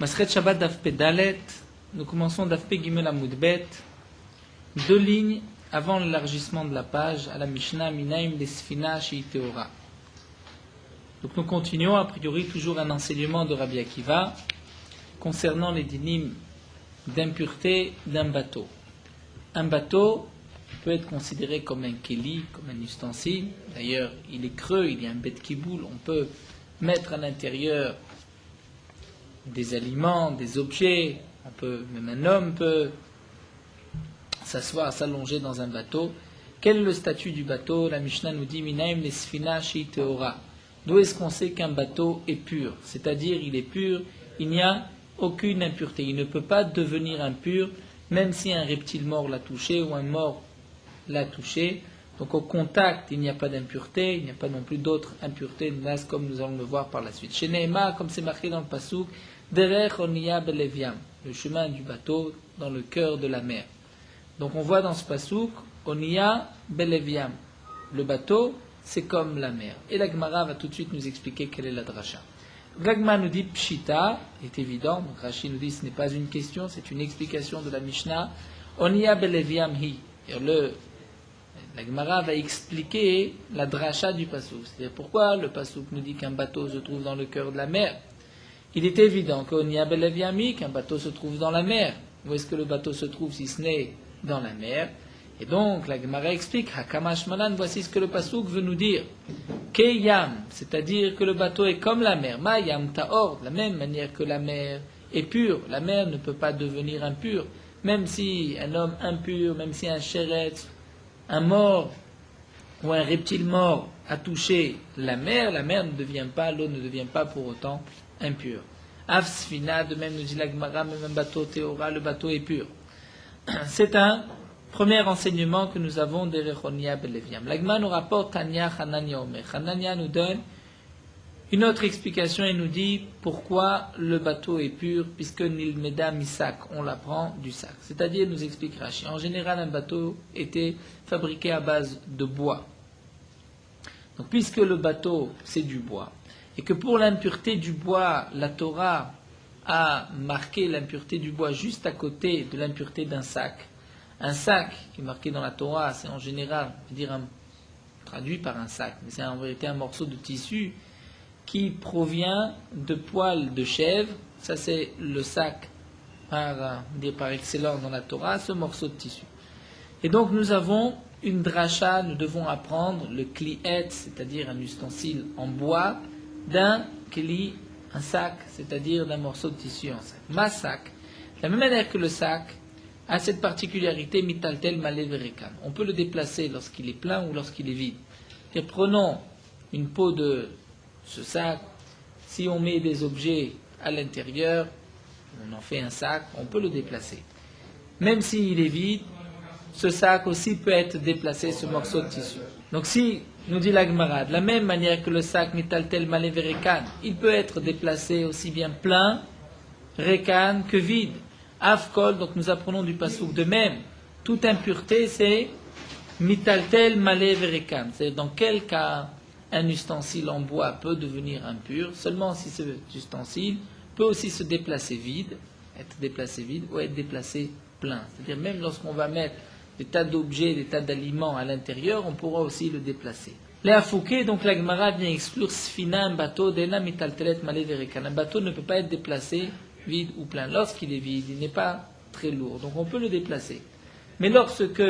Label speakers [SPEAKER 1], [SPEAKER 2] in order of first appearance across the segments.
[SPEAKER 1] Masret Shabbat Daf Pedalet, nous commençons Daf Pe Gimel Amud Bet, 2 lignes avant l'élargissement de la page à la Mishnah Minaim Lesfina Shei Teora. Donc nous continuons, a priori toujours un enseignement de Rabbi Akiva concernant les dinim d'impureté d'un bateau. Un bateau peut être considéré comme un keli, comme un ustensile. D'ailleurs, il est creux, il y a un bet kiboul, on peut mettre à l'intérieur des aliments, des objets, même un homme peut s'asseoir, s'allonger dans un bateau. Quel est le statut du bateau? La Mishnah nous dit Minaim lesfina shei teora. D'où est-ce qu'on sait qu'un bateau est pur? C'est-à-dire, il est pur, il n'y a aucune impureté. Il ne peut pas devenir impur, même si un reptile mort l'a touché ou un mort l'a touché. Donc au contact, il n'y a pas d'impureté, il n'y a pas non plus d'autres impuretés, comme nous allons le voir par la suite. Chez Nehema, comme c'est marqué dans le Passouk, Derech Oniya Beleviam, le chemin du bateau dans le cœur de la mer. Donc on voit dans ce Passouk, Oniya Beleviam, le bateau, c'est comme la mer. Et la Gemara va tout de suite nous expliquer quelle est la dracha. Ragma nous dit Pshita, est évident, donc Rashi nous dit ce n'est pas une question, c'est une explication de la Mishnah. Oniya Beleviam hi. La Gemara va expliquer la dracha du Passouk. C'est-à-dire pourquoi le Passouk nous dit qu'un bateau se trouve dans le cœur de la mer. Il est évident qu'un bateau se trouve dans la mer. Où est-ce que le bateau se trouve si ce n'est dans la mer? Et donc la Gemara explique, Hakamash Malan, voici ce que le Passouk veut nous dire. Keyam, c'est-à-dire que le bateau est comme la mer. Mayam Taor, de la même manière que la mer est pure. La mer ne peut pas devenir impure. Même si un homme impur, même si un chéretz, un mort ou un reptile mort a touché la mer ne devient pas, l'eau ne devient pas pour autant impure. Afsfina, de même nous dit la Gemara, même un bateau théora, le bateau est pur. C'est un premier enseignement que nous avons de Rechonia Beleviam. La Gemara nous rapporte Tanya Hanania Omer. Hanania nous donne une autre explication et nous dit pourquoi le bateau est pur, puisque Nilmeda Misak, on l'apprend du sac. C'est-à-dire, nous explique Rashi, en général un bateau était fabriqué à base de bois. Donc puisque le bateau c'est du bois, et que pour l'impureté du bois, la Torah a marqué l'impureté du bois juste à côté de l'impureté d'un sac. Un sac qui est marqué dans la Torah, c'est en général, traduit par un sac, mais c'est en vérité un morceau de tissu qui provient de poils de chèvre. Ça c'est le sac par excellence dans la Torah, ce morceau de tissu. Et donc nous avons une dracha, nous devons apprendre le kliet, c'est-à-dire un ustensile en bois, d'un kli, un sac, c'est-à-dire d'un morceau de tissu en sac. Ma sac, de la même manière que le sac a cette particularité mitaltel maleverekan. On peut le déplacer lorsqu'il est plein ou lorsqu'il est vide. Et prenons une peau de ce sac, si on met des objets à l'intérieur, on en fait un sac, on peut le déplacer. Même s'il est vide, ce sac aussi peut être déplacé, ce morceau de tissu. Donc si, nous dit la Gemara, de la même manière que le sac mitaltel maleverekan, il peut être déplacé aussi bien plein, rekan, que vide. Afkol, donc nous apprenons du passouk de même, toute impureté c'est mitaltel maleverekan. C'est dans quel cas un ustensile en bois peut devenir impur, seulement si cet ustensile peut aussi se déplacer vide, être déplacé vide ou être déplacé plein. C'est-à-dire même lorsqu'on va mettre des tas d'objets, des tas d'aliments à l'intérieur, on pourra aussi le déplacer. Léa Fouquet, donc la Gemara vient exclure Sfina, un bateau, Dena mitaltelet maleverekan. Un bateau ne peut pas être déplacé vide ou plein. Lorsqu'il est vide, il n'est pas très lourd, donc on peut le déplacer. Mais lorsque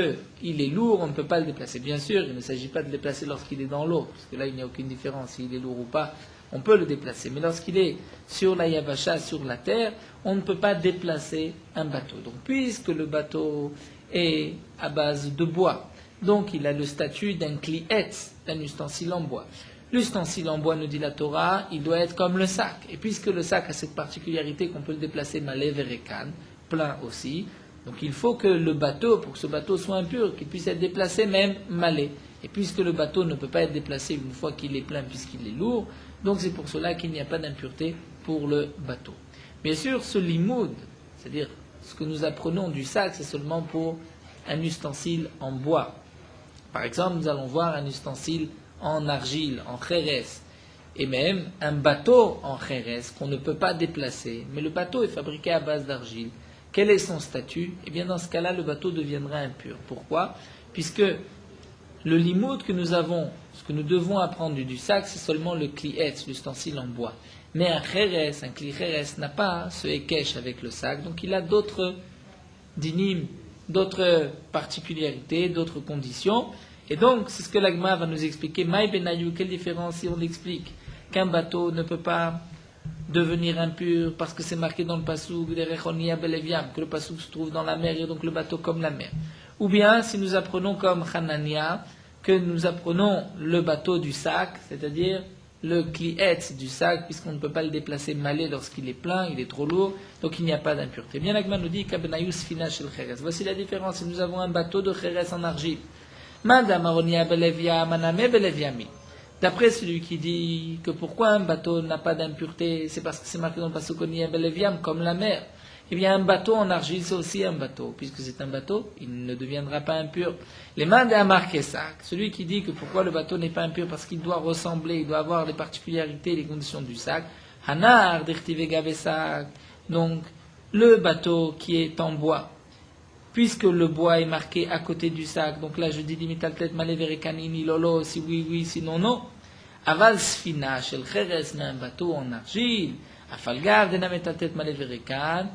[SPEAKER 1] il est lourd, on ne peut pas le déplacer. Bien sûr, il ne s'agit pas de le déplacer lorsqu'il est dans l'eau, parce que là, il n'y a aucune différence s'il est lourd ou pas. On peut le déplacer. Mais lorsqu'il est sur la yabasha, sur la terre, on ne peut pas déplacer un bateau. Donc, puisque le bateau est à base de bois, donc il a le statut d'un kliet, d'un ustensile en bois. L'ustensile en bois, nous dit la Torah, il doit être comme le sac. Et puisque le sac a cette particularité qu'on peut le déplacer malev et rekan, plein aussi, donc il faut que le bateau, pour que ce bateau soit impur, qu'il puisse être déplacé même malé. Et puisque le bateau ne peut pas être déplacé une fois qu'il est plein puisqu'il est lourd, donc c'est pour cela qu'il n'y a pas d'impureté pour le bateau. Bien sûr, ce limoud, c'est-à-dire ce que nous apprenons du sac, c'est seulement pour un ustensile en bois. Par exemple, nous allons voir un ustensile en argile, en chérès, Et même un bateau en Kheres qu'on ne peut pas déplacer, mais le bateau est fabriqué à base d'argile. Quel est son statut? Eh bien dans ce cas-là, le bateau deviendra impur. Pourquoi? Puisque le limoud que nous avons, ce que nous devons apprendre du sac, c'est seulement le klietz, l'ustensile en bois. Mais un kheres, un kli kheres n'a pas ce ekesh avec le sac, donc il a d'autres dinim, d'autres particularités, d'autres conditions. Et donc, c'est ce que l'Agma va nous expliquer. Maï benayou, quelle différence si on explique qu'un bateau ne peut pas devenir impur parce que c'est marqué dans le pasouk, que le pasouk se trouve dans la mer et donc le bateau comme la mer. Ou bien, si nous apprenons comme Hanania, que nous apprenons le bateau du sac, c'est-à-dire le klietz du sac, puisqu'on ne peut pas le déplacer malé lorsqu'il est plein, il est trop lourd, donc il n'y a pas d'impureté. Bien, l'Agma nous dit qu'Abenayus fina shel Kheres. Voici la différence. Si nous avons un bateau de Kheres en argile, d'après celui qui dit que pourquoi un bateau n'a pas d'impureté, c'est parce que c'est marqué dans le pasuk comme la mer. Eh bien, un bateau en argile, c'est aussi un bateau. Puisque c'est un bateau, il ne deviendra pas impur. Les mains a marqué ça. Celui qui dit que pourquoi le bateau n'est pas impur, parce qu'il doit ressembler, il doit avoir les particularités, les conditions du sac. Hanar, sac. Donc, le bateau qui est en bois, puisque le bois est marqué à côté du sac, donc là je dis limital tête maleverikanini lolo, si oui, oui, sinon non. Aval sfina shel Kheres, mais un bateau en argile, afalgar denametal tête maleverikan,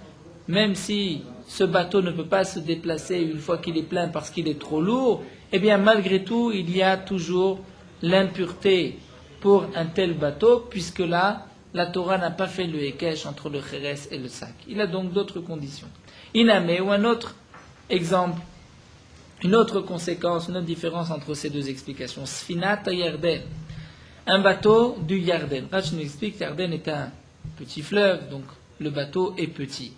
[SPEAKER 1] même si ce bateau ne peut pas se déplacer une fois qu'il est plein parce qu'il est trop lourd, eh bien malgré tout il y a toujours l'impureté pour un tel bateau, puisque là la Torah n'a pas fait le Hekesh entre le Kheres et le sac. Il a donc d'autres conditions. Iname, ou un autre exemple, une autre conséquence, une autre différence entre ces deux explications. Sfinat Yarden, un bateau du Yarden. Rach nous explique que Yarden est un petit fleuve, donc le bateau est petit.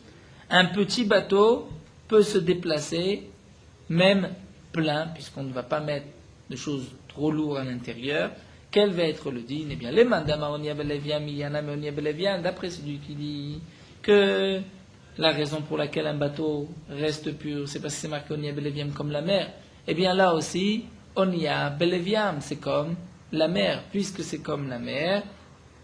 [SPEAKER 1] Un petit bateau peut se déplacer, même plein, puisqu'on ne va pas mettre de choses trop lourdes à l'intérieur. Quel va être le din? Eh bien, les mandama onia beleviam, yanam onia beleviam, d'après celui qui dit que la raison pour laquelle un bateau reste pur, c'est parce que c'est marqué onia beleviam comme la mer. Eh bien, là aussi, onia beleviam, c'est comme la mer, puisque c'est comme la mer.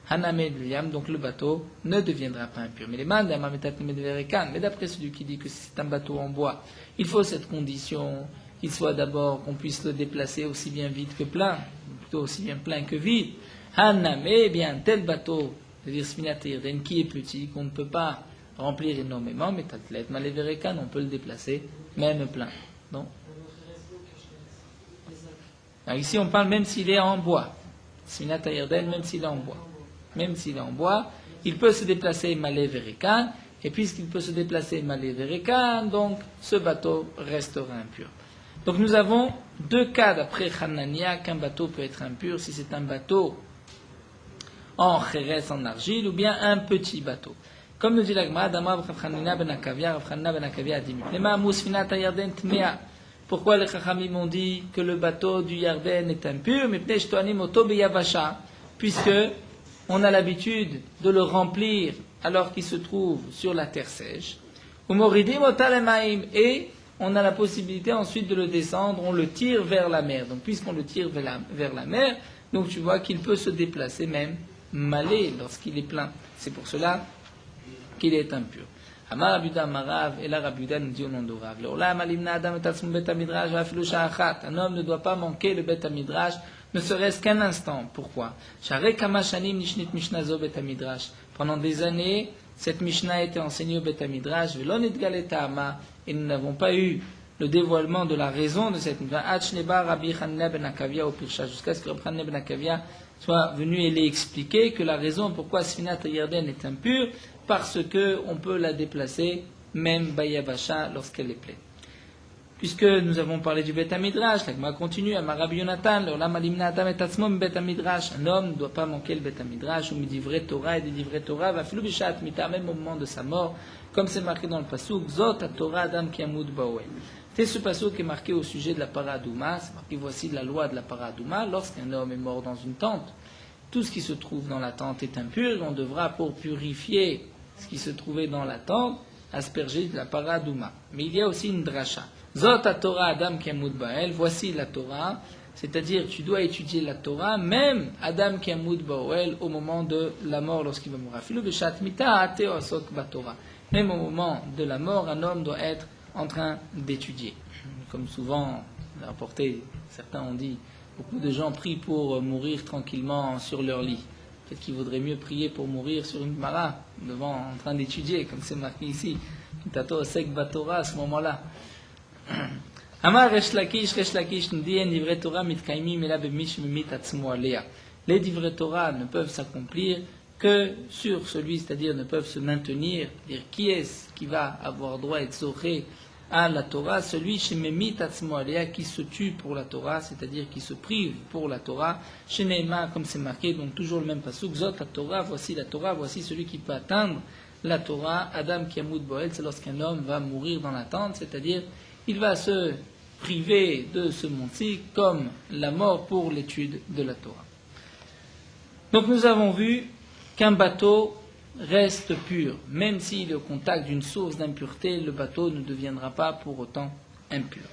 [SPEAKER 1] Hanamedliam, donc le bateau ne deviendra pas impur. Mais les mandama metatmedverikan, mais d'après celui qui dit que c'est un bateau en bois, il faut cette condition, qu'il soit d'abord qu'on puisse le déplacer aussi bien vide que plein, plutôt aussi bien plein que vide. Haname, eh bien, tel bateau, c'est-à-dire Sfinat Yarden, qui est petit, qu'on ne peut pas remplir énormément, mais Tatlet Maleverikan, on peut le déplacer, même plein. Non? Alors ici, on parle même s'il est en bois. Sfinat Yarden, même s'il est en bois. Même s'il est en bois, il peut se déplacer Maleverikan, et puisqu'il peut se déplacer Maleverikan, donc ce bateau restera impur. Donc nous avons deux cas d'après Hanania qu'un bateau peut être impur si c'est un bateau en Kheres, en argile, ou bien un petit bateau. Comme nous dit l'Agma, pourquoi les Chachamim ont dit que le bateau du Yarden est impur, puisque on a l'habitude de le remplir alors qu'il se trouve sur la terre sèche, et on a la possibilité ensuite de le descendre, on le tire vers la mer. Donc puisqu'on le tire vers la mer, donc tu vois qu'il peut se déplacer même malé lorsqu'il est plein. C'est pour cela qu'il est impur. Amar Rabuda Marav, et là Rabuda nous dit au nom de Rav, un homme ne doit pas manquer le Bet HaMidrash, ne serait-ce qu'un instant. Pourquoi? Pendant des années, cette Mishnah a été enseignée au Bet HaMidrash, et nous n'avons pas eu le dévoilement de la raison de cette Mishnah, jusqu'à ce que Rabbi Hanina ben Akavia soit venu et l'ait expliqué que la raison pourquoi Sfinat Yarden est impure, parce que on peut la déplacer même Bayavasha lorsqu'elle est pleine. Puisque nous avons parlé du Bet HaMidrash, l'Agma continue, Amar Rabbi Yonatan, un homme ne doit pas manquer le Bet HaMidrash, ou midivre Torah et des livrets Torah, va filou bishat mita, même au moment de sa mort, comme c'est marqué dans le pasuk, Zot Torah Adam Kiamud Baoel. C'est ce pasuk qui est marqué au sujet de la paradouma, c'est marqué voici la loi de la paradouma, lorsqu'un homme est mort dans une tente, tout ce qui se trouve dans la tente est impur, on devra pour purifier ce qui se trouvait dans la tente, asperger de la paradouma. Mais il y a aussi une dracha. Zot Torah Adam Kiamud Bael, voici la Torah c'est-à-dire tu dois étudier la Torah, même Adam qui amoud ba'oel, au moment de la mort lorsqu'il va mourir. Filu b'shat mita ate osok b'Torah. Même au moment de la mort, un homme doit être en train d'étudier. Comme souvent rapporté, certains ont dit, beaucoup de gens prient pour mourir tranquillement sur leur lit. Peut-être qu'il vaudrait mieux prier pour mourir sur une mara, devant, en train d'étudier, comme c'est marqué ici. Tato osek b'Torah à ce moment-là. Amar Resh Lakish nous dit, divrei Torah mitkaimim ela b'mi shemimit atzmo alea. Les divrei Torah ne peuvent s'accomplir que sur celui, c'est-à-dire ne peuvent se maintenir, dire qui est-ce qui va avoir droit à être zoché à la Torah, celui shemimit atzmo alea qui se tue pour la Torah, c'est-à-dire qui se prive pour la Torah, sheneima comme c'est marqué, donc toujours le même pasuk, zot la Torah, voici celui qui peut atteindre la Torah, Adam Kiamoud Boel, c'est lorsqu'un homme va mourir dans l'attente, c'est-à-dire il va se priver de ce monde-ci comme la mort pour l'étude de la Torah. Donc nous avons vu qu'un bateau reste pur, même s'il est au contact d'une source d'impureté, le bateau ne deviendra pas pour autant impur.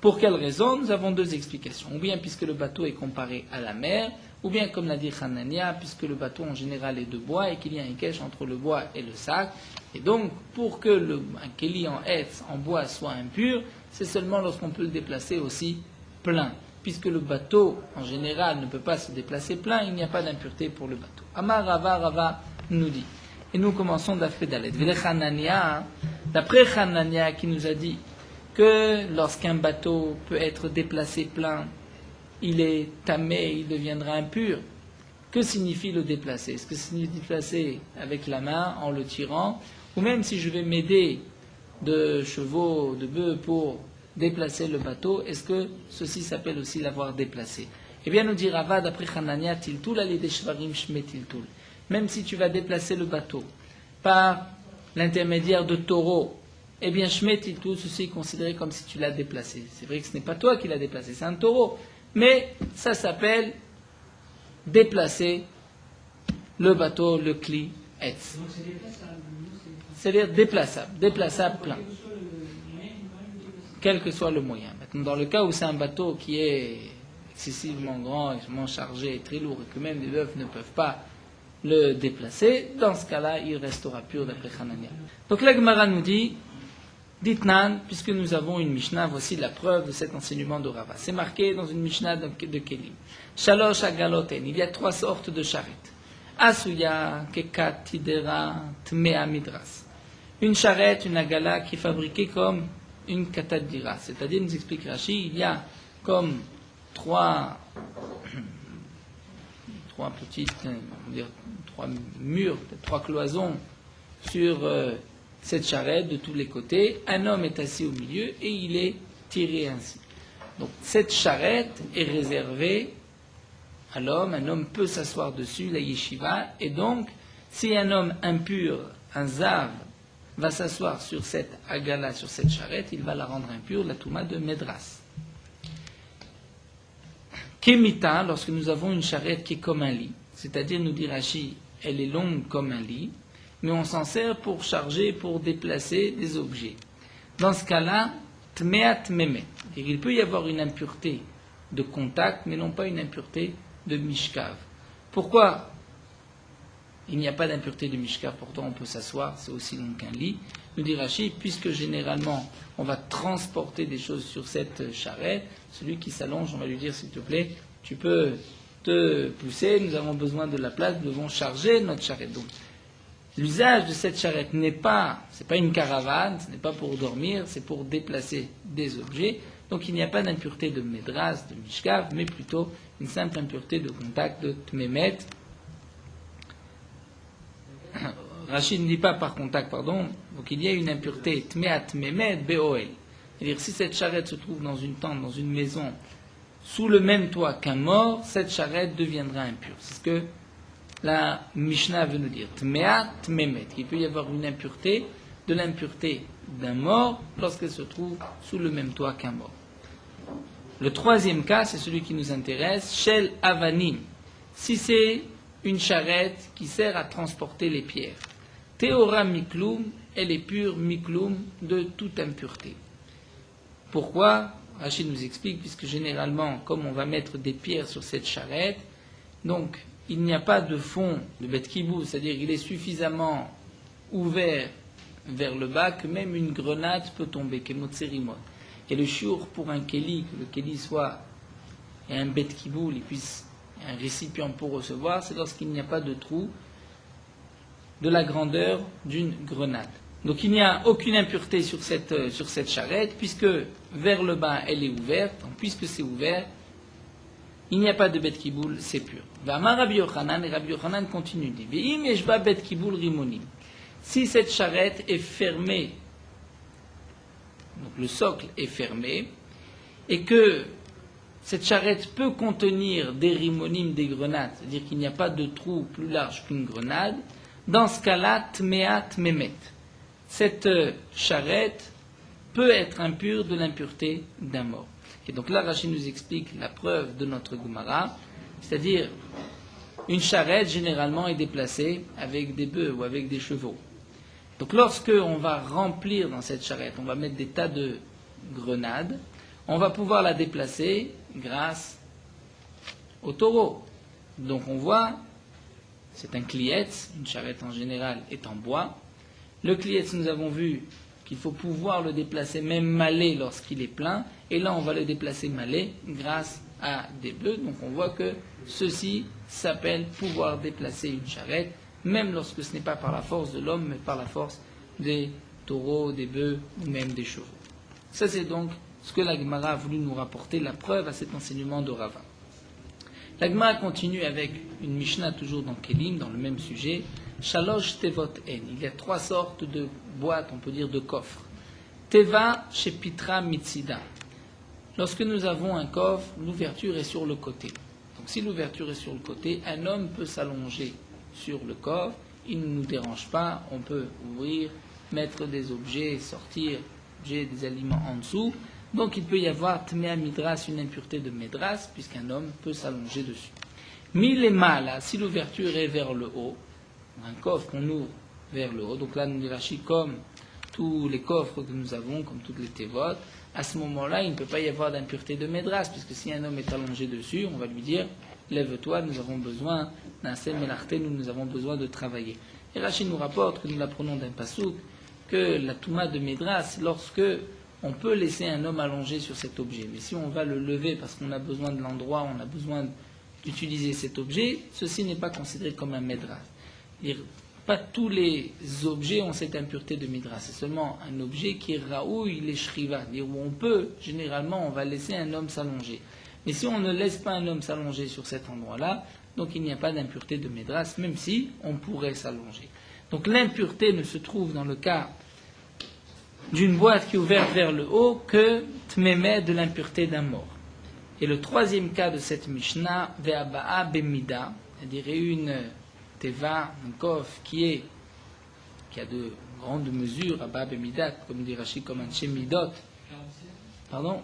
[SPEAKER 1] Pour quelle raison? Nous avons deux explications. Ou bien puisque le bateau est comparé à la mer, ou bien comme l'a dit Hanania, puisque le bateau en général est de bois et qu'il y a un cache entre le bois et le sac. Et donc, pour que un keli en hetz, en bois, soit impur, c'est seulement lorsqu'on peut le déplacer aussi plein. Puisque le bateau, en général, ne peut pas se déplacer plein, il n'y a pas d'impureté pour le bateau. Amar Rava nous dit. Et nous commençons d'Afé Dalet. D'après Hanania qui nous a dit que lorsqu'un bateau peut être déplacé plein, il est tamé, il deviendra impur. Que signifie le déplacer? Est-ce que c'est le déplacer avec la main, en le tirant, ou même si je vais m'aider de chevaux, de bœufs pour déplacer le bateau, est-ce que ceci s'appelle aussi l'avoir déplacé? Eh bien, nous dit Rava, d'après Hanania, tiltul alide shvarim shme tiltul. Même si tu vas déplacer le bateau par l'intermédiaire de taureaux, eh bien, shme tiltul, ceci est considéré comme si tu l'as déplacé. C'est vrai que ce n'est pas toi qui l'as déplacé, c'est un taureau. Mais ça s'appelle déplacer le bateau, le kli, etz. C'est-à-dire déplaçable plein. Quel que soit le moyen. Maintenant, dans le cas où c'est un bateau qui est excessivement grand, extrêmement chargé, très lourd, et que même les bœufs ne peuvent pas le déplacer, dans ce cas-là, il restera pur d'après Hanania. Donc la Gemara nous dit, Ditnan, puisque nous avons une Mishnah, voici la preuve de cet enseignement de Rava. C'est marqué dans une Mishnah de Kelim. Shalosh agaloten, il y a 3 sortes de charrettes. Asuya, kekat, tidera, tmea midras. Une charrette, une agala qui est fabriquée comme une katadira. C'est-à-dire, nous explique Rashi, il y a comme 3 petites, on va dire 3 murs, 3 cloisons sur cette charrette de tous les côtés. Un homme est assis au milieu et il est tiré ainsi. Donc cette charrette est réservée à l'homme. Un homme peut s'asseoir dessus, la yeshiva. Et donc, si un homme impur, un zav, va s'asseoir sur cette agala, sur cette charrette, il va la rendre impure, la touma de Medras. Kemita, lorsque nous avons une charrette qui est comme un lit, c'est-à-dire, nous dit Rashi, elle est longue comme un lit, mais on s'en sert pour charger, pour déplacer des objets. Dans ce cas-là, tmeat memet. Il peut y avoir une impureté de contact, mais non pas une impureté de mishkav. Pourquoi il n'y a pas d'impureté de mishkav, pourtant on peut s'asseoir, c'est aussi long qu'un lit? Nous dit Rashi, puisque généralement on va transporter des choses sur cette charrette, celui qui s'allonge, on va lui dire s'il te plaît, tu peux te pousser, nous avons besoin de la place, nous devons charger notre charrette. Donc, l'usage de cette charrette c'est pas une caravane, ce n'est pas pour dormir, c'est pour déplacer des objets. Donc il n'y a pas d'impureté de médras, de mishkav, mais plutôt une simple impureté de contact de tmemet. Rachid ne dit pas par contact, pardon. Donc il y a une impureté tmeat tmemet be'oel. C'est-à-dire si cette charrette se trouve dans une tente, dans une maison, sous le même toit qu'un mort, cette charrette deviendra impure. C'est ce que la Mishnah veut nous dire. Tmeat tmemet. Il peut y avoir une impureté, de l'impureté d'un mort, lorsqu'elle se trouve sous le même toit qu'un mort. Le troisième cas, c'est celui qui nous intéresse, Shel Avanim. Si c'est une charrette qui sert à transporter les pierres. Théora Miklum, elle est pure Miklum de toute impureté. Pourquoi? Rachid nous explique, puisque généralement, comme on va mettre des pierres sur cette charrette, donc il n'y a pas de fond de Bet Kibou, c'est-à-dire qu'il est suffisamment ouvert vers le bas que même une grenade peut tomber, Kemotserimot. Et le shur pour un keli, que le keli soit un Bet Kibou, il puisse un récipient pour recevoir, c'est lorsqu'il n'y a pas de trou de la grandeur d'une grenade. Donc il n'y a aucune impureté sur cette charrette, puisque vers le bas elle est ouverte, donc puisque c'est ouvert, il n'y a pas de bet kiboul, c'est pur. V'amar Rabbi Yochanan, et Rabbi Yochanan continue, dit Ve'im yeshba bet kiboul rimonim. Si cette charrette est fermée, donc le socle est fermé, et que cette charrette peut contenir des rimonim, des grenades, c'est-à-dire qu'il n'y a pas de trou plus large qu'une grenade, dans ce cas-là, tmeat memet. Cette charrette peut être impure de l'impureté d'un mort. Et donc là, Rachid nous explique la preuve de notre Gemara, c'est-à-dire une charrette généralement est déplacée avec des bœufs ou avec des chevaux. Donc lorsque on va remplir dans cette charrette, on va mettre des tas de grenades, on va pouvoir la déplacer grâce au taureau. Donc on voit, c'est un klietz, une charrette en général est en bois. Le klietz, nous avons vu qu'il faut pouvoir le déplacer même malais lorsqu'il est plein, et là on va le déplacer malais grâce à des bœufs. Donc on voit que ceci s'appelle pouvoir déplacer une charrette, même lorsque ce n'est pas par la force de l'homme, mais par la force des taureaux, des bœufs ou même des chevaux. Ça c'est donc ce que la Gemara a voulu nous rapporter, la preuve à cet enseignement de Rava. La Gemara continue avec une Mishnah toujours dans Kelim, dans le même sujet. Shalosh tevot en. Il y a 3 sortes de boîtes, on peut dire de coffres. Teva shepitra mitzida. Lorsque nous avons un coffre, l'ouverture est sur le côté. Donc si l'ouverture est sur le côté, un homme peut s'allonger sur le coffre, il ne nous dérange pas, on peut ouvrir, mettre des objets, sortir des aliments en dessous. Donc il peut y avoir tmea midras, une impureté de médras, puisqu'un homme peut s'allonger dessus. Milema, si l'ouverture est vers le haut, un coffre qu'on ouvre vers le haut, donc là nous Rashi comme tous les coffres que nous avons, comme toutes les tévotes, à ce moment-là il ne peut pas y avoir d'impureté de médras, puisque si un homme est allongé dessus, on va lui dire lève-toi, nous avons besoin d'un sem melarté, nous avons besoin de travailler. Et Rashi nous rapporte que nous l'apprenons d'un pasouk, que la touma de médras, lorsque on peut laisser un homme allongé sur cet objet, mais si on va le lever parce qu'on a besoin de l'endroit, on a besoin d'utiliser cet objet, ceci n'est pas considéré comme un médras. Pas tous les objets ont cette impureté de midras, c'est seulement un objet qui est raoui, il est shriva, où on peut, généralement, on va laisser un homme s'allonger. Mais si on ne laisse pas un homme s'allonger sur cet endroit-là, donc il n'y a pas d'impureté de midras, même si on pourrait s'allonger. Donc l'impureté ne se trouve dans le cas d'une boîte qui est ouverte vers le haut que tmémé de l'impureté d'un mort. Et le troisième cas de cette Mishnah, ve'aba'a bemida, c'est-à-dire une teva, un coffre qui a de grandes mesures, aba'a bemida, comme dit Rashi, comme un shemidot. Pardon?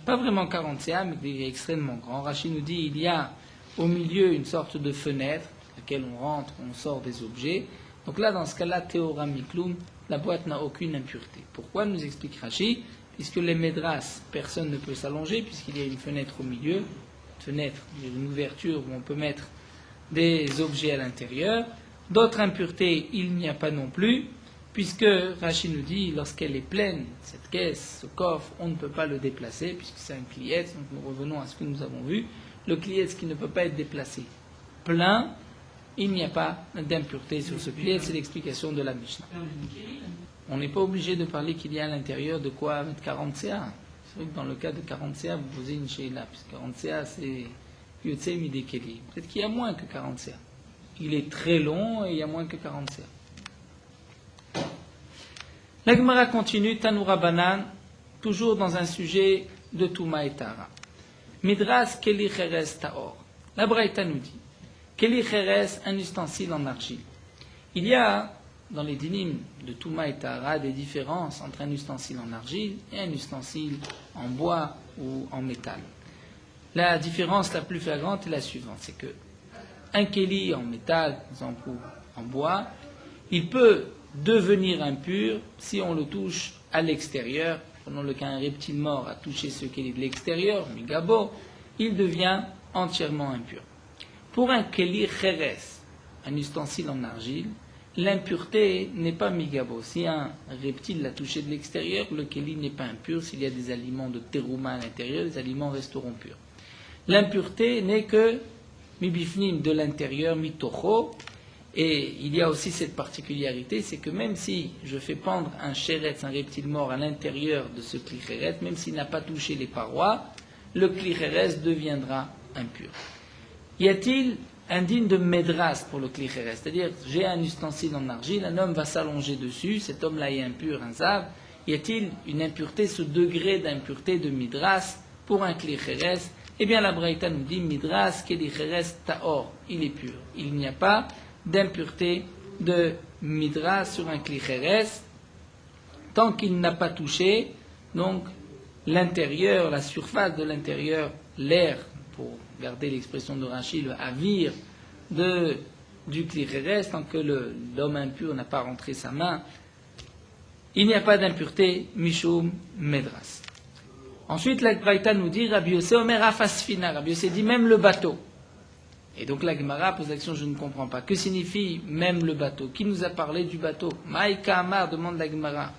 [SPEAKER 1] Pas vraiment 40 cm, mais il est extrêmement grand. Rashi nous dit il y a au milieu une sorte de fenêtre, à laquelle on rentre, on sort des objets. Donc là, dans ce cas-là, théora mikloum, la boîte n'a aucune impureté. Pourquoi, nous explique Rashi? Puisque les médras, personne ne peut s'allonger, puisqu'il y a une fenêtre au milieu, une ouverture où on peut mettre des objets à l'intérieur. D'autres impuretés, il n'y a pas non plus, puisque Rashi nous dit, lorsqu'elle est pleine, cette caisse, ce coffre, on ne peut pas le déplacer, puisque c'est un klietz. Donc nous revenons à ce que nous avons vu. Le klietz qui ne peut pas être déplacé plein, il n'y a pas d'impureté sur ce klietz, c'est l'explication de la Mishnah. On n'est pas obligé de parler qu'il y a à l'intérieur de quoi mettre 40 CA. C'est vrai que dans le cas de 40 CA, vous posez une sheila, puisque 40 CA c'est Yotzei Midekeli. Peut-être qu'il y a moins que 40 CA. Il est très long et il y a moins que 40 CA. La Gemara continue, Tanoura Banan, toujours dans un sujet de Touma et Tara. Midras Keli Cheres Taor. La Braïta nous dit Keli Cheres, un ustensile en argile. Il y a dans les dynimes de Touma et Tahara des différences entre un ustensile en argile et un ustensile en bois ou en métal. La différence la plus flagrante est la suivante, c'est que un kéli en métal, par exemple, ou en bois, il peut devenir impur si on le touche à l'extérieur prenons le cas un reptile mort a touché ce keli de l'extérieur, migabo, il devient entièrement impur. Pour un keli cheres, un ustensile en argile, l'impureté n'est pas migabo. Si un reptile l'a touché de l'extérieur, le keli n'est pas impur. S'il y a des aliments de terouma à l'intérieur, les aliments resteront purs. L'impureté n'est que mibifnim de l'intérieur, mitocho. Et il y a aussi cette particularité, c'est que même si je fais pendre un chéretz, un reptile mort à l'intérieur de ce kli chéretz, même s'il n'a pas touché les parois, le kli chéretz deviendra impur. Y a-t-il un digne de médras pour le kli chéretz? C'est-à-dire, j'ai un ustensile en argile, un homme va s'allonger dessus, cet homme-là est impur, un zav. Y a-t-il une impureté, ce degré d'impureté de midras pour un kli chéretz? Eh bien, la Braïta nous dit midras, kli chéretz taor, il est pur. Il n'y a pas d'impureté de midras sur un kli chéretz tant qu'il n'a pas touché donc l'intérieur, la surface de l'intérieur, l'air, pour garder l'expression de Rachid, le avir du kli chéretz, tant que l'homme impur n'a pas rentré sa main, il n'y a pas d'impureté mishum medras. Ensuite, la Braïta nous dit Rabbi Yossé Omer afasfina. Rabbi Yossé dit même le bateau. Et donc la Gemara pose l'action, je ne comprends pas. Que signifie même le bateau? Qui nous a parlé du bateau? Maïka Amar, demande la Gemara.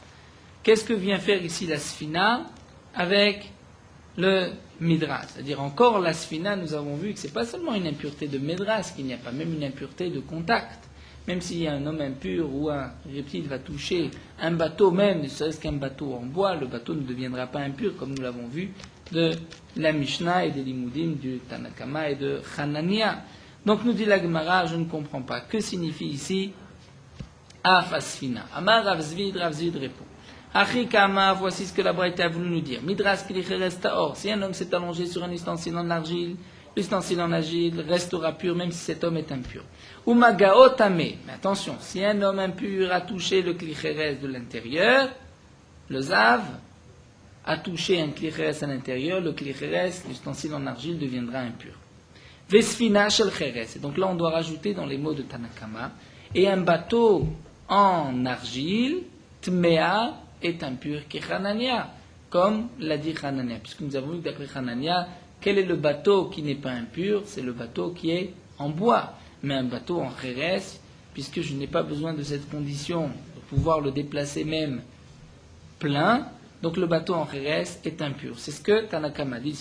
[SPEAKER 1] Qu'est-ce que vient faire ici la sfina avec le midras? C'est-à-dire encore la sfina, nous avons vu que ce n'est pas seulement une impureté de midras, qu'il n'y a pas même une impureté de contact. Même s'il y a un homme impur ou un reptile va toucher un bateau même, ne serait-ce qu'un bateau en bois, le bateau ne deviendra pas impur, comme nous l'avons vu de la Mishnah et des Limoudim du Tanakama et de Hanania. Donc nous dit la Gemara, je ne comprends pas. Que signifie ici Afasfina? Amar Ravzvid répond. Achikama, voici ce que la Braïta a voulu nous dire. Midras kilicheres taor. Si un homme s'est allongé sur un ustensile en argile, l'ustensile en argile restera pur même si cet homme est impur. Umagao tame. Mais attention, si un homme impur a touché le kilicheres de l'intérieur, le zav, a touché un kli chéretz à l'intérieur, le kli chéretz, l'ustensile en argile, deviendra impur. Vesfina shel chéretz. Et donc là, on doit rajouter dans les mots de Tanakama, et un bateau en argile, tmea, est impur kechanania, comme l'a dit Hanania. Puisque nous avons vu que d'après Hanania, quel est le bateau qui n'est pas impur? C'est le bateau qui est en bois. Mais un bateau en chéretz, puisque je n'ai pas besoin de cette condition pour pouvoir le déplacer même plein, donc le bateau en chéretz est impur. C'est ce que Tanakama dit,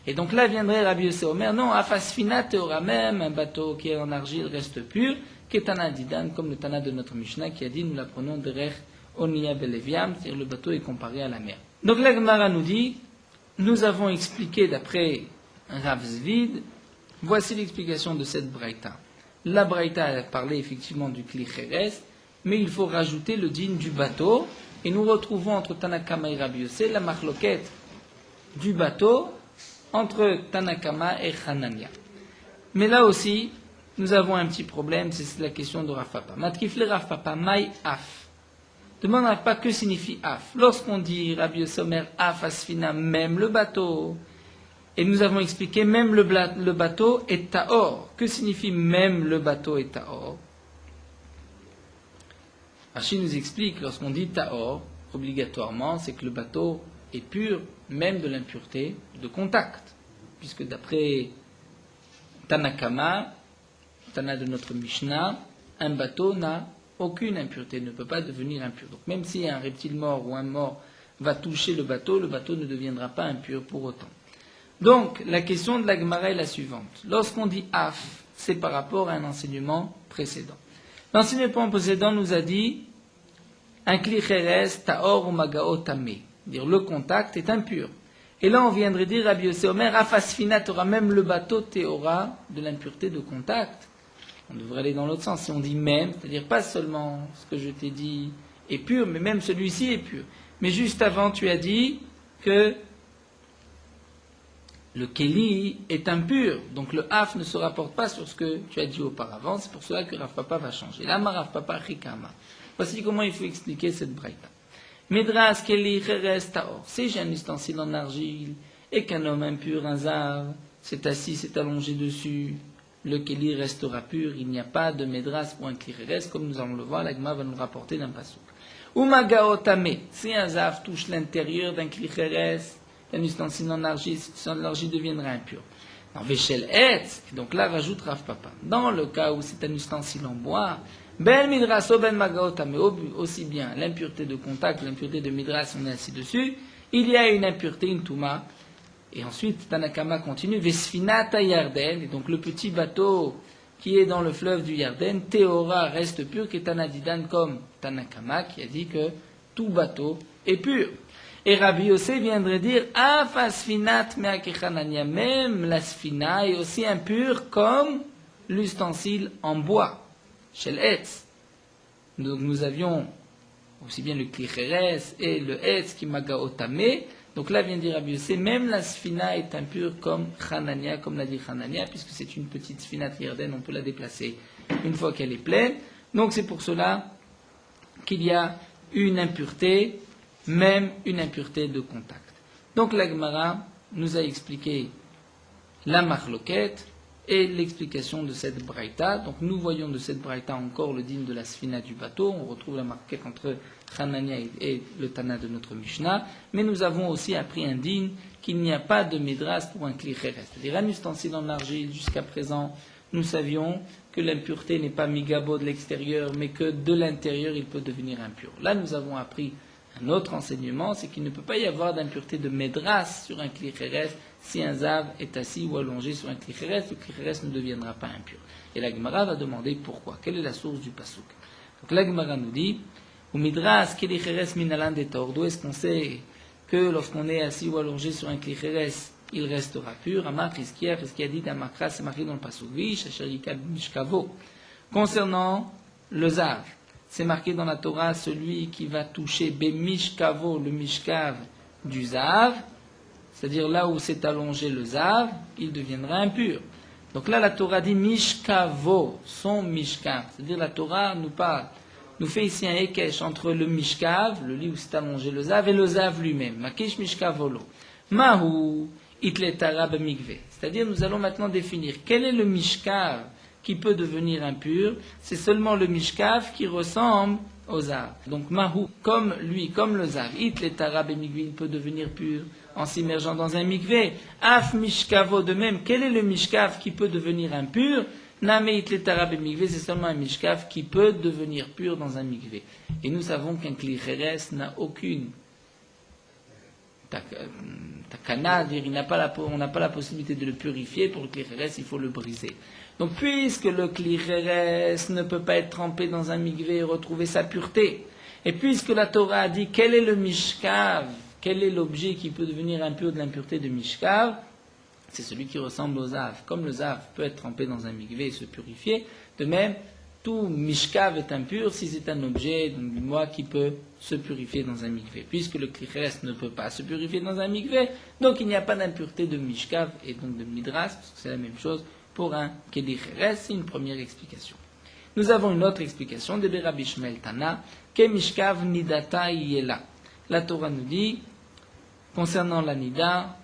[SPEAKER 1] et donc là viendrait Rabbi Yossé Omer, non, afasfina théora, même un bateau qui est en argile reste pur, ketana didan, comme le Tana de notre Mishnah qui a dit, nous l'apprenons de Rech Onia Beleviam, c'est-à-dire le bateau est comparé à la mer. Donc la Gemara nous dit, nous avons expliqué d'après Rav Zvid, voici l'explication de cette Braïta. La Braïta a parlé effectivement du kli chéretz, mais il faut rajouter le digne du bateau. Et nous retrouvons entre Tanakama et Rabbi Yossé la marloquette du bateau entre Tanakama et Hanania. Mais là aussi, nous avons un petit problème, c'est la question de Rav Papa. Matkifle Rav Papa, Maï Af. Demande à Rav Papa que signifie Af. Lorsqu'on dit Rabbi Yossé Omer Af Asfina, même le bateau, et nous avons expliqué même le bateau est Taor. Que signifie même le bateau est Taor? Rachid nous explique, lorsqu'on dit Taor, obligatoirement, c'est que le bateau est pur, même de l'impureté de contact. Puisque d'après Tanakama, Tana de notre Mishnah, un bateau n'a aucune impureté, ne peut pas devenir impur. Donc même si un reptile mort ou un mort va toucher le bateau ne deviendra pas impur pour autant. Donc la question de la Gemara est la suivante. Lorsqu'on dit Af, c'est par rapport à un enseignement précédent. L'enseignement précédent nous a dit un kli chéretz taor ou magao tamé, dire le contact est impur. Et là on viendrait dire Rabbi Yossé Omer afasfina t'aura même le bateau théora de l'impureté de contact. On devrait aller dans l'autre sens. Si on dit même, c'est-à-dire pas seulement ce que je t'ai dit est pur, mais même celui-ci est pur. Mais juste avant tu as dit que le keli est impur, donc le af ne se rapporte pas sur ce que tu as dit auparavant, c'est pour cela que Rav Papa va changer. Lama Rav Papa chikama. Voici comment il faut expliquer cette braïta. Midras keli cheres taor. Si j'ai un ustensile en argile et qu'un homme impur, un zav, s'est assis, s'est allongé dessus, le Keli restera pur. Il n'y a pas de Médras pour un Klicheres, comme nous allons le voir, la Gemara va nous rapporter d'un passouk. Umagaotame, si un Zav touche l'intérieur d'un Klicheres, un ustensile en argile, l'argile deviendra impur. En Véchel Etz, donc là rajoute Rav Papa. Dans le cas où c'est un ustensile en bois, Ben Midras o Ben Magaotame, aussi bien l'impureté de contact, l'impureté de Midras, on est assis dessus, il y a une impureté, une Touma. Et ensuite, Tanakama continue, Vesfinata Yarden, et donc le petit bateau qui est dans le fleuve du Yarden, Théora reste pur, qui est Tanadidan comme Tanakama, qui a dit que tout bateau est pur. Et Rabbi Yossé viendrait dire, Afasfinat me'akechanania, même la sfina est aussi impure comme l'ustensile en bois, chez l'Etz. Donc nous avions aussi bien le Klicheres et le Etz qui magaotame. Donc là vient dire Rabbi Yossé, même la sfina est impure comme Hanania, comme l'a dit Hanania, puisque c'est une petite sfina triardaine, on peut la déplacer une fois qu'elle est pleine. Donc c'est pour cela qu'il y a une impureté, même une impureté de contact. Donc la Gemara nous a expliqué la marloquette et l'explication de cette braïta. Donc nous voyons de cette braïta encore le dîme de la sfina du bateau. On retrouve la marloquette entre Hanania et le Tana de notre Mishnah. Mais nous avons aussi appris un dîme qu'il n'y a pas de médras pour un klicheres. C'est-à-dire un ustensile en argile. Jusqu'à présent, nous savions que l'impureté n'est pas migabo de l'extérieur, mais que de l'intérieur, il peut devenir impur. Là, nous avons appris un autre enseignement, c'est qu'il ne peut pas y avoir d'impureté de médras sur un klicheres si un zav est assis ou allongé sur un klicheres, le klicheres ne deviendra pas impur. Et la Gemara va demander pourquoi. Quelle est la source du pasuk? Donc la Gemara nous dit, ou midras klicheres minalan detor. D'où est-ce qu'on sait que lorsqu'on est assis ou allongé sur un klicheres, il restera pur? Amar Rizkia dit Amakra, c'est marqué dans le pasuk. Mishkavo. Concernant le zav, c'est marqué dans la Torah, celui qui va toucher Bemishkavo, le Mishkav du Zav, c'est-à-dire là où s'est allongé le Zav, il deviendra impur. Donc là, la Torah dit Mishkavo, son Mishkav, c'est-à-dire la Torah nous parle, nous fait ici un Ekesh entre le Mishkav, le lit où s'est allongé le Zav, et le Zav lui-même. Makish Mishkavolo. Mahu itletara b'mikve. C'est-à-dire, nous allons maintenant définir quel est le Mishkav qui peut devenir impur, c'est seulement le mishkav qui ressemble au zav. Donc mahu, comme lui, comme le zav, it le tarab et migvé, il peut devenir pur en s'immergeant dans un mikvé. Af mishkavo de même, quel est le mishkav qui peut devenir impur? Name it le tarab et migvé, c'est seulement un mishkav qui peut devenir pur dans un mikvé. Et nous savons qu'un klicheres n'a aucune takana, on n'a pas la possibilité de le purifier. Pour le klicheres, il faut le briser. Donc, puisque le klicheres ne peut pas être trempé dans un mikvé et retrouver sa pureté, et puisque la Torah a dit quel est le mishkav, quel est l'objet qui peut devenir impur de l'impureté de mishkav, c'est celui qui ressemble au zav. Comme le zav peut être trempé dans un mikvé et se purifier, de même, tout mishkav est impur si c'est un objet, donc du bois, qui peut se purifier dans un mikvé. Puisque le klicheres ne peut pas se purifier dans un mikvé, donc il n'y a pas d'impureté de mishkav et donc de midras, parce que c'est la même chose pour un klicheres. C'est une première explication. Nous avons une autre explication de Rabbi Shmuel Tana, que mishkav nidata yela. La Torah nous dit, concernant la nida,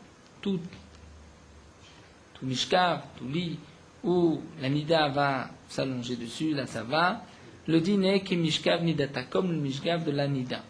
[SPEAKER 1] tout mishkav, tout lit, où la nida va s'allonger dessus, là ça va, le din est que mishkav nidata, comme le mishkav de la nida.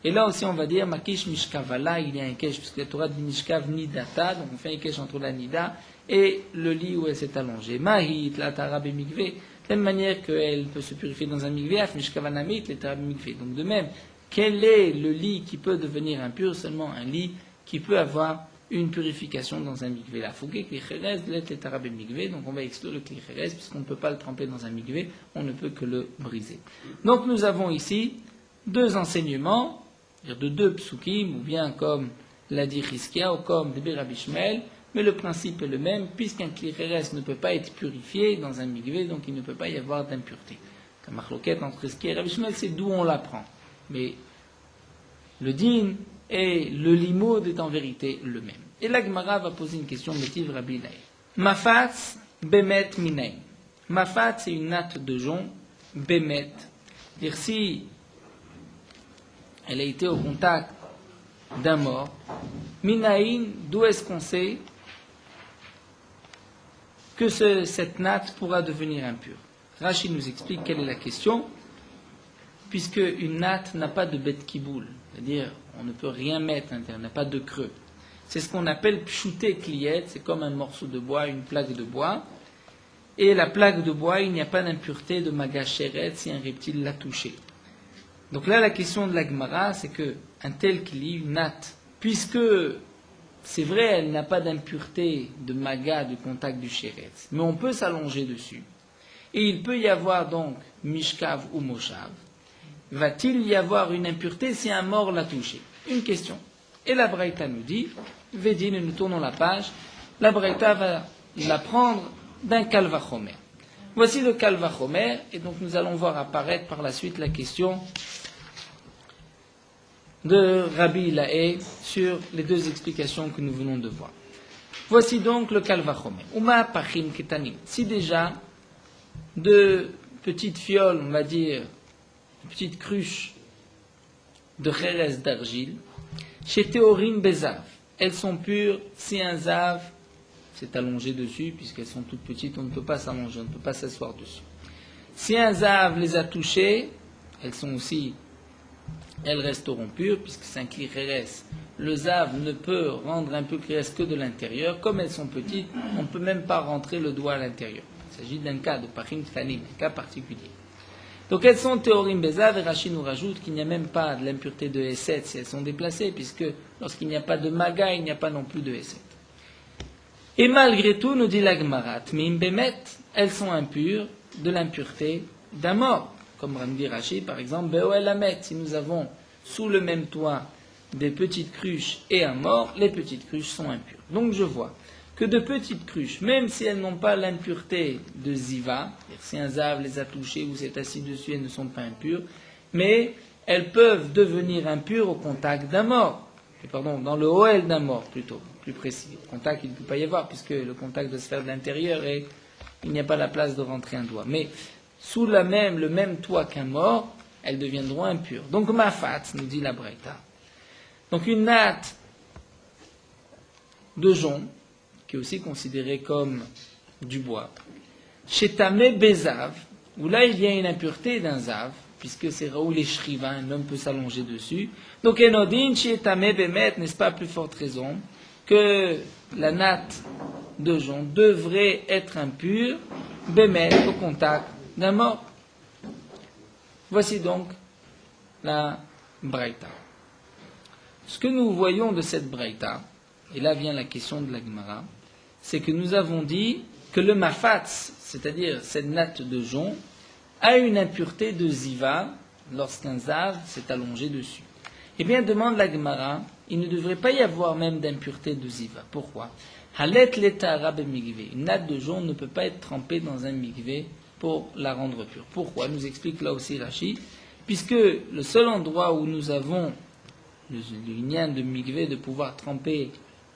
[SPEAKER 1] Et là aussi on va dire, makish mishkavala, il y a un kesh, puisque la Torah dit mishkav nidata, donc on fait un kesh entre la nida et le lit où elle s'est allongée. Mahit, la tarab et mikvé, de la même manière qu'elle peut se purifier dans un mikvé, af mishkavanamit, la tarab et mikvé. Donc de même, quel est le lit qui peut devenir impur? Seulement un lit qui peut avoir une purification dans un mikvé. La fougué, klicheres, les tarab et mikvé, donc on va exclure le klicheres, puisqu'on ne peut pas le tremper dans un mikvé, on ne peut que le briser. Donc nous avons ici deux enseignements, de deux psukim, ou bien comme l'a dit Rizkia, ou comme de Rabbi Shmuel, mais le principe est le même, puisqu'un klicheres ne peut pas être purifié dans un mikvé, donc il ne peut pas y avoir d'impureté. La marloquette entre Rizkia et Rabbi Shmuel, c'est d'où on l'apprend. Mais le din et le limoud est en vérité le même. Et la Gemara va poser une question, Métiv Rabbi Daï. Mafat bemet minaï. Mafat, c'est une natte de jonc, bemet. C'est-à-dire si elle a été au contact d'un mort, minaïn, d'où est-ce qu'on sait que cette natte pourra devenir impure. Rashi nous explique quelle est la question, puisque une natte n'a pas de bête kiboul, c'est-à-dire on ne peut rien mettre à l'intérieur, n'a pas de creux. C'est ce qu'on appelle pshouté kliyet, c'est comme un morceau de bois, une plaque de bois. Et la plaque de bois, il n'y a pas d'impureté de magasheret si un reptile l'a touché. Donc là, la question de la Gemara, c'est qu'un tel kli, une natte, puisque c'est vrai, elle n'a pas d'impureté de maga du contact du shéretz, mais on peut s'allonger dessus. Et il peut y avoir donc mishkav ou moshav. Va-t-il y avoir une impureté si un mort l'a touché? Une question. Et la Braïta nous dit, Védine, nous tournons la page, la Braïta va la prendre d'un Kalvachomer. Voici le Kalvachomer, et donc nous allons voir apparaître par la suite la question de Rabbi Ilaé sur les deux explications que nous venons de voir. Voici donc le Kalvachomer. Uma pachim ketanim. Si déjà deux petites fioles, on va dire, petites cruches de chérès d'argile, chez Théorine Bézav, elles sont pures si un zav s'est allongé dessus, puisqu'elles sont toutes petites, on ne peut pas s'allonger, on ne peut pas s'asseoir dessus. Si un zav les a touchées, elles resteront pures, puisque c'est un kli chérès. Le zav ne peut rendre un peu chérès que de l'intérieur. Comme elles sont petites, on ne peut même pas rentrer le doigt à l'intérieur. Il s'agit d'un cas de pachim tfanim, un cas particulier. Donc elles sont théorim bezav, et Rashi nous rajoute qu'il n'y a même pas de l'impureté de Esset si elles sont déplacées, puisque lorsqu'il n'y a pas de maga, il n'y a pas non plus de Esset. Et malgré tout, nous dit la Gemara, Tmim bemet, elles sont impures de l'impureté d'un mort. Comme dit Rashi, par exemple, Be'oel Amet, si nous avons sous le même toit des petites cruches et un mort, les petites cruches sont impures. Donc je vois que de petites cruches, même si elles n'ont pas l'impureté de Ziva, si un zav les a touchées ou s'est assis dessus, elles ne sont pas impures, mais elles peuvent devenir impures au contact d'un mort. Pardon, dans le Oel d'un mort plutôt, plus précis. Le contact, il ne peut pas y avoir, puisque le contact doit se faire de l'intérieur et il n'y a pas la place de rentrer un doigt. Mais sous le même toit qu'un mort, elles deviendront impures. Donc mafat, nous dit la Braïta. Donc une natte de jonc, qui est aussi considérée comme du bois, chez Tamé Bézav, où là il y a une impureté d'un zav, puisque c'est Raoul et Shriva, un homme peut s'allonger dessus. Donc Enodin, chez Tamé Bémet, n'est-ce pas à plus forte raison que la natte de jonc devrait être impure, Bémet, au contact d'un mort. Voici donc la Braïta. Ce que nous voyons de cette Braïta, et là vient la question de la Gemara, c'est que nous avons dit que le mafatz, c'est-à-dire cette natte de jonc, a une impureté de ziva lorsqu'un zav s'est allongé dessus. Eh bien, demande la Gemara, il ne devrait pas y avoir même d'impureté de ziva. Pourquoi? Halet letara b'migvé. Une natte de jonc ne peut pas être trempée dans un migvé pour la rendre pure. Pourquoi? Nous explique là aussi Rashi, puisque le seul endroit où nous avons le lien de migvé, de pouvoir tremper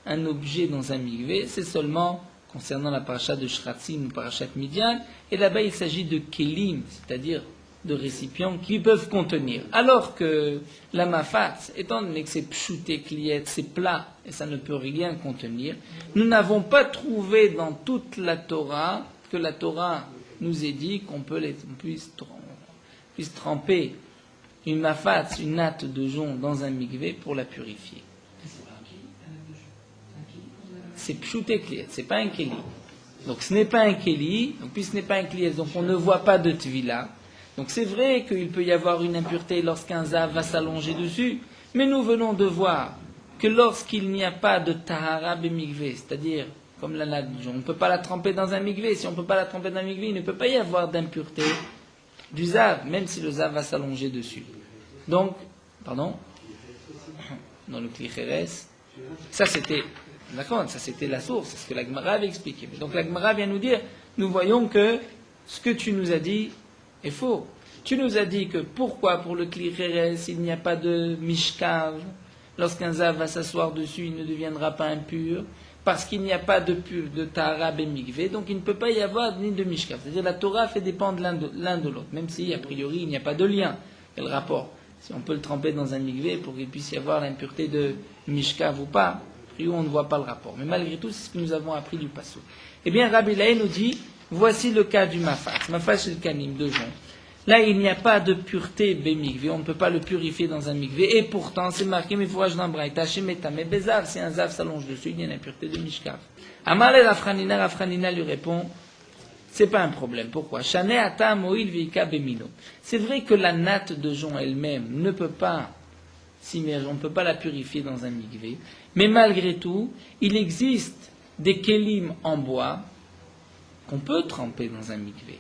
[SPEAKER 1] un objet dans un migvé, c'est seulement concernant la paracha de Shratzim ou parachat Midian, et là-bas il s'agit de kelim, c'est-à-dire de récipients qui peuvent contenir. Alors que la mafat, étant donné que c'est pshouté kliyet, c'est plat et ça ne peut rien contenir, nous n'avons pas trouvé dans toute la Torah que la Torah nous ait dit qu'on puisse tremper une mafat, une natte de jonc dans un migvé pour la purifier. C'est pshouté kliyet, c'est pas un keli. Donc ce n'est pas un keli, donc puis ce n'est pas un kliyet, donc on ne voit pas de tvila. Donc c'est vrai qu'il peut y avoir une impureté lorsqu'un zav va s'allonger dessus, mais nous venons de voir que lorsqu'il n'y a pas de tahara b'migvé, c'est-à-dire comme la natte de jonc, on ne peut pas la tremper dans un migvé. Si on ne peut pas la tremper dans un migvé, il ne peut pas y avoir d'impureté du zav, même si le zav va s'allonger dessus. Donc, dans le kli chérès, ça c'était la source, c'est ce que la Gemara avait expliqué. Donc la Gemara vient nous dire, nous voyons que ce que tu nous as dit est faux. Tu nous as dit que pourquoi pour le kli chérès il n'y a pas de mishkav, lorsqu'un zav va s'asseoir dessus, il ne deviendra pas impur, parce qu'il n'y a pas de tahara b'migvé, donc il ne peut pas y avoir ni de mishkav. C'est-à-dire la Torah fait dépendre l'un de l'autre, même si a priori il n'y a pas de lien. Quel rapport? Si on peut le tremper dans un migvé pour qu'il puisse y avoir l'impureté de mishkav ou pas, et où on ne voit pas le rapport. Mais malgré tout, c'est ce que nous avons appris du Passouk. Eh bien, Rabbi Laï nous dit, voici le cas du Mafat. Mafat, c'est le kanim, de jonc. Là, il n'y a pas de pureté bémikvé, on ne peut pas le purifier dans un mikvé, et pourtant, c'est marqué, mais fourrage d'un braïta, chez Metame Bézav, si un zav s'allonge dessus, il y a une impureté de Mishkav. Amalé Rafranina lui répond, c'est pas un problème. Pourquoi? Shane ata moïl veika bemino. C'est vrai que la natte de jonc elle-même ne peut pas s'immerger, on ne peut pas la purifier dans un mikvé, mais malgré tout, il existe des kélim en bois qu'on peut tremper dans un mikvé.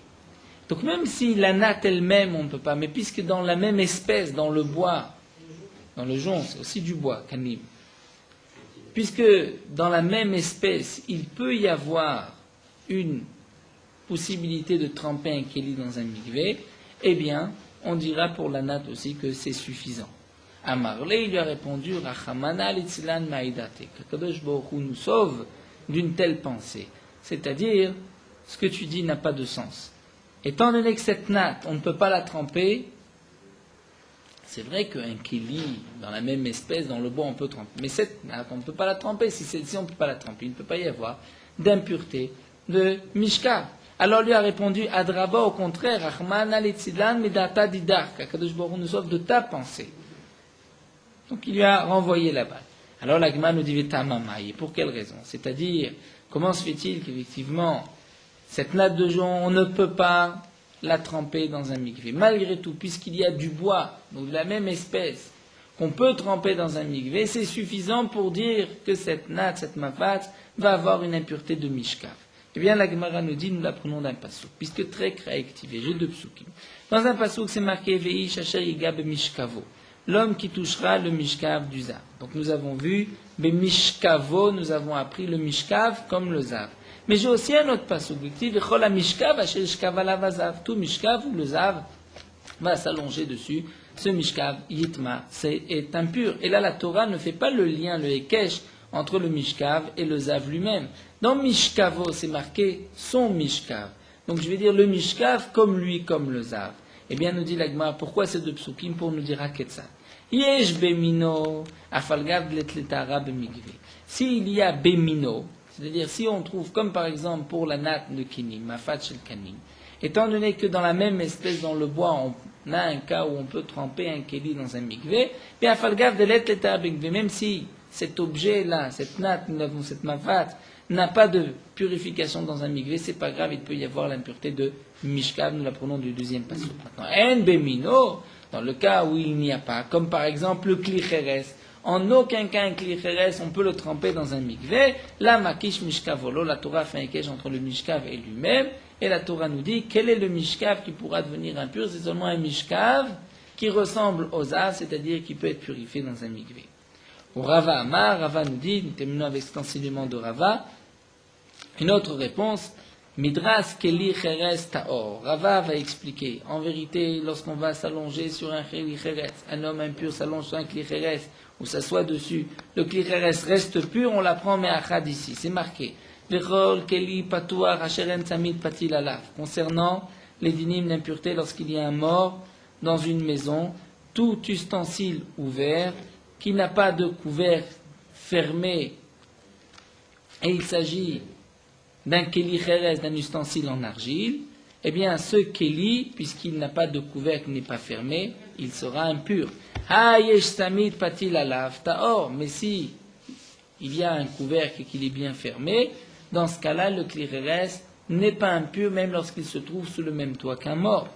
[SPEAKER 1] Donc même si la natte elle-même, on ne peut pas, mais puisque dans la même espèce, dans le bois, dans le jonc, c'est aussi du bois, kanim, puisque dans la même espèce, il peut y avoir une possibilité de tremper un kéli dans un mikvé, eh bien, on dira pour la natte aussi que c'est suffisant. Amarle, il lui a répondu, Rachamana litzilan maïdate, que Kadosh Baruch Hu nous sauve d'une telle pensée. C'est-à-dire, ce que tu dis n'a pas de sens. Étant donné que cette natte, on ne peut pas la tremper, c'est vrai qu'un kéli, dans la même espèce, dans le bois, on peut tremper. Mais cette natte, on ne peut pas la tremper. Si celle-ci, on ne peut pas la tremper, il ne peut pas y avoir d'impureté de Mishka. Alors lui a répondu, Adraba, au contraire, Rahman al-Etzidlan, Medata Didar, qu'Akadosh Baruch Hu nous sauve de ta pensée. Donc il lui a renvoyé la balle. Alors l'Agma nous dit, Vetamamaï, pour quelle raison? C'est-à-dire, comment se fait-il qu'effectivement, cette natte de jonc, on ne peut pas la tremper dans un mikvé. Malgré tout, puisqu'il y a du bois, donc de la même espèce, qu'on peut tremper dans un mikvé, c'est suffisant pour dire que cette natte, cette mafat, va avoir une impureté de mishkav. Eh bien, la Gemara nous dit, nous l'apprenons d'un passouk, puisque très réactivé. J'ai deux psoukim. Dans un passouk, c'est marqué Veish asher yiga bemishkavo, l'homme qui touchera le mishkav du zav. Donc nous avons vu bemishkavo, nous avons appris le mishkav comme le zav. Mais j'ai aussi un autre passouk, Vechol mishkav asher yishkav alav hazav. Tout mishkav où le zav va s'allonger dessus, ce mishkav yitma, est impur. Et là, la Torah ne fait pas le lien, le hekesh, entre le mishkav et le zav lui-même. Dans mishkavo, c'est marqué son mishkav. Donc je vais dire le mishkav comme lui, comme le zav. Eh bien, nous dit l'Agma, pourquoi ces deux psukim? Pour nous dire Aketsa. Yesh bemino, afalgav letletara bemigve. S'il y a bemino, c'est-à-dire si on trouve, comme par exemple pour la natte de kinim, mafat shel kanim, étant donné que dans la même espèce, dans le bois, on a un cas où on peut tremper un kéli dans un mikvé, bien afalgav de letletara bemigve, même si cet objet-là, cette natte, cette mafat, n'a pas de purification dans un mikvé, c'est pas grave, il peut y avoir l'impureté de mishkav, nous l'apprenons du deuxième passage. Maintenant, en bemino, dans le cas où il n'y a pas, comme par exemple le klicheres, en aucun cas un klicheres, on peut le tremper dans un mikvé, la makish mishkavolo, la Torah fait un kesh entre le mishkav et lui-même, et la Torah nous dit, quel est le mishkav qui pourra devenir impur? C'est seulement un mishkav qui ressemble aux zav, c'est-à-dire qui peut être purifié dans un mikvé. Au Rava Amar, Rava nous dit, nous terminons avec cet enseignement de Rava, une autre réponse, Midras Keli Cheres Taor. Rava va expliquer. En vérité, lorsqu'on va s'allonger sur un Keli Cheres, un homme impur s'allonge sur un Keli Cheres, ou s'assoit dessus, le Keli Cheres reste pur, on l'apprend mais achad ici, c'est marqué. Vechol Keli Patuar Hacheren Samid Patil Alaf. Concernant les dynimes d'impureté lorsqu'il y a un mort dans une maison, tout ustensile ouvert, qui n'a pas de couvercle fermé, et il s'agit d'un kéli chérès, d'un ustensile en argile, eh bien ce kéli, puisqu'il n'a pas de couvercle, n'est pas fermé, il sera impur. Ha yesh samid patil alav taor. Mais si il y a un couvercle et qu'il est bien fermé, dans ce cas-là, le kéli chérès n'est pas impur, même lorsqu'il se trouve sous le même toit qu'un mort.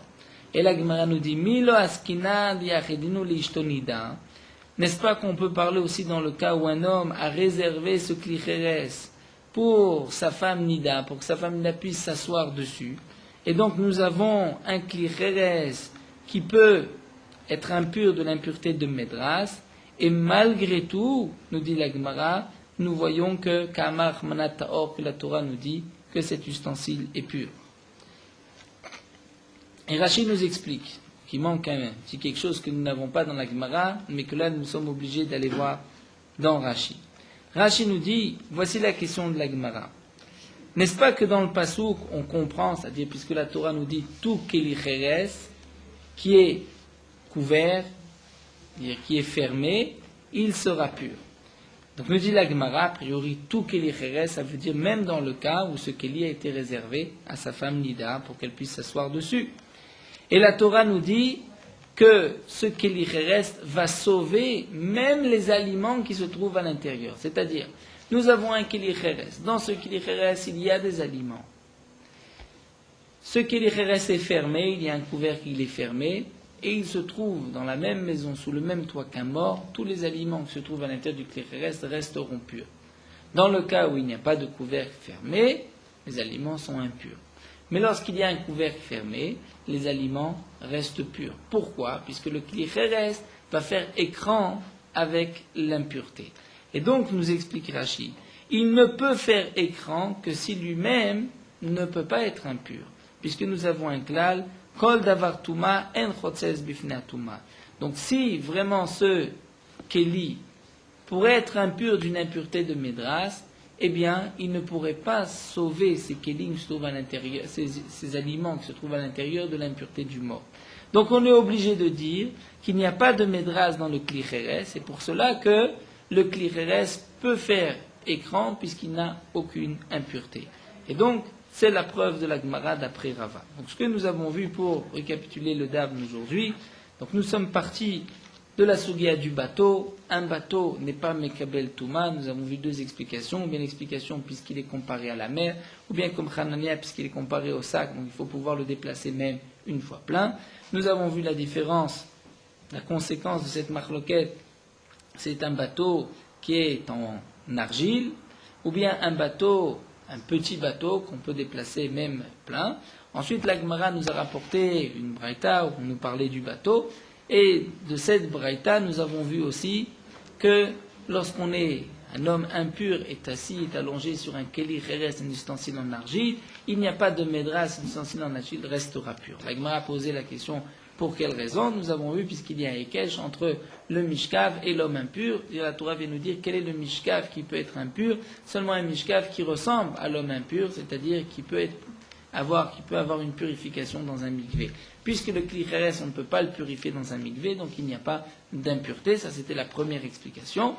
[SPEAKER 1] Et la Gemara nous dit, Milo askina diachedinu lishtonida. N'est-ce pas qu'on peut parler aussi dans le cas où un homme a réservé ce kéli chérès pour sa femme Nida, pour que sa femme Nida puisse s'asseoir dessus. Et donc nous avons un kli chérès qui peut être impur de l'impureté de Medras, et malgré tout, nous dit la Gemara, nous voyons que Kamar Manataor, que la Torah nous dit que cet ustensile est pur. Et Rashi nous explique qu'il manque un petit quelque chose que nous n'avons pas dans la Gemara, mais que là nous sommes obligés d'aller voir dans Rashi. Rashi nous dit, voici la question de la Gemara. N'est-ce pas que dans le Passouk, on comprend, c'est-à-dire puisque la Torah nous dit tout Keli Cheres, qui est couvert, c'est-à-dire qui est fermé, il sera pur. Donc nous dit la Gemara, a priori, tout Keli Cheres, ça veut dire même dans le cas où ce Keli a été réservé à sa femme Nida pour qu'elle puisse s'asseoir dessus. Et la Torah nous dit que ce Keli Cheres va sauver même les aliments qui se trouvent à l'intérieur. C'est-à-dire, nous avons un Keli Cheres. Dans ce Keli Cheres, il y a des aliments. Ce Keli Cheres est fermé, il y a un couvercle qui est fermé, et il se trouve dans la même maison, sous le même toit qu'un mort, tous les aliments qui se trouvent à l'intérieur du Keli Cheres resteront purs. Dans le cas où il n'y a pas de couvercle fermé, les aliments sont impurs. Mais lorsqu'il y a un couvercle fermé, les aliments restent purs. Pourquoi ? Puisque le Keli Cheres va faire écran avec l'impureté. Et donc, nous explique Rashi, il ne peut faire écran que si lui-même ne peut pas être impur. Puisque nous avons un klal, kol davar tuma en chotzes bifnei tuma. Donc, si vraiment ce Keli pourrait être impur d'une impureté de Médras, eh bien, il ne pourrait pas sauver ces Kelim qui se trouvent à l'intérieur, ces aliments qui se trouvent à l'intérieur de l'impureté du mort. Donc, on est obligé de dire qu'il n'y a pas de Médras dans le Kli Cheres. C'est pour cela que le Kli Cheres peut faire écran puisqu'il n'a aucune impureté. Et donc, c'est la preuve de la Gemara d'après Rava. Donc, ce que nous avons vu pour récapituler le Dab aujourd'hui, donc nous sommes partis de la Sugia du bateau. Un bateau n'est pas Mekabel Touma. Nous avons vu deux explications. Ou bien l'explication puisqu'il est comparé à la mer, ou bien comme Hanania puisqu'il est comparé au sac, donc il faut pouvoir le déplacer même une fois plein. Nous avons vu la différence, la conséquence de cette marloquette. C'est un bateau qui est en argile, ou bien un bateau, un petit bateau qu'on peut déplacer même plein. Ensuite, la Gemara nous a rapporté une braïta où on nous parlait du bateau. Et de cette braïta, nous avons vu aussi que lorsqu'on est un homme impur, est assis, est allongé sur un keli cheres, un ustensile en argile, il n'y a pas de médras, un ustensile en argile restera pur. La Gemara a posé la question pour quelle raison. Nous avons vu, puisqu'il y a un ékesh entre le mishkav et l'homme impur, et la Torah vient nous dire quel est le mishkav qui peut être impur, seulement un mishkav qui ressemble à l'homme impur, c'est-à-dire qui peut avoir une purification dans un mikvé. Puisque le kli cheres, on ne peut pas le purifier dans un mikvé, donc il n'y a pas d'impureté. Ça, c'était la première explication.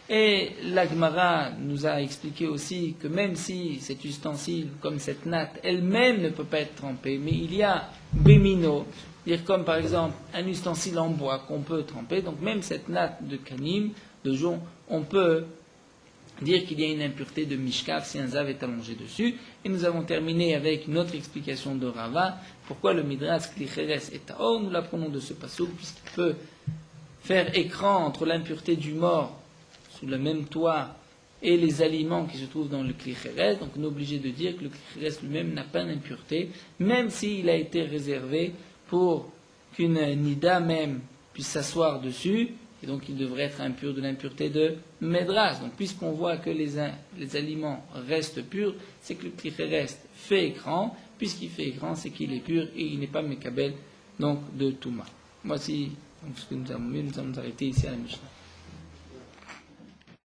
[SPEAKER 1] Et la Gemara nous a expliqué aussi que même si cet ustensile, comme cette natte, elle-même ne peut pas être trempée, mais il y a bémino, dire comme par exemple un ustensile en bois qu'on peut tremper, donc même cette natte de kanim, de jonc, on peut dire qu'il y a une impureté de mishkav si un zav est allongé dessus. Et nous avons terminé avec une autre explication de Rava, pourquoi le midrash kli cheres est taor. Nous l'apprenons de ce passouk, puisqu'il peut faire écran entre l'impureté du mort sous le même toit et les aliments qui se trouvent dans le kli cheres. Donc on est obligé de dire que le kli cheres lui-même n'a pas d'impureté, même s'il a été réservé pour qu'une nida même puisse s'asseoir dessus. Et donc il devrait être impur de l'impureté de Médras. Donc puisqu'on voit que les aliments restent purs, c'est que le kli cheres fait écran. Puisqu'il fait écran, c'est qu'il est pur et il n'est pas Mekabel, donc de Touma. Voici donc, ce que nous avons vu. Nous allons nous arrêter ici à la Mishnah.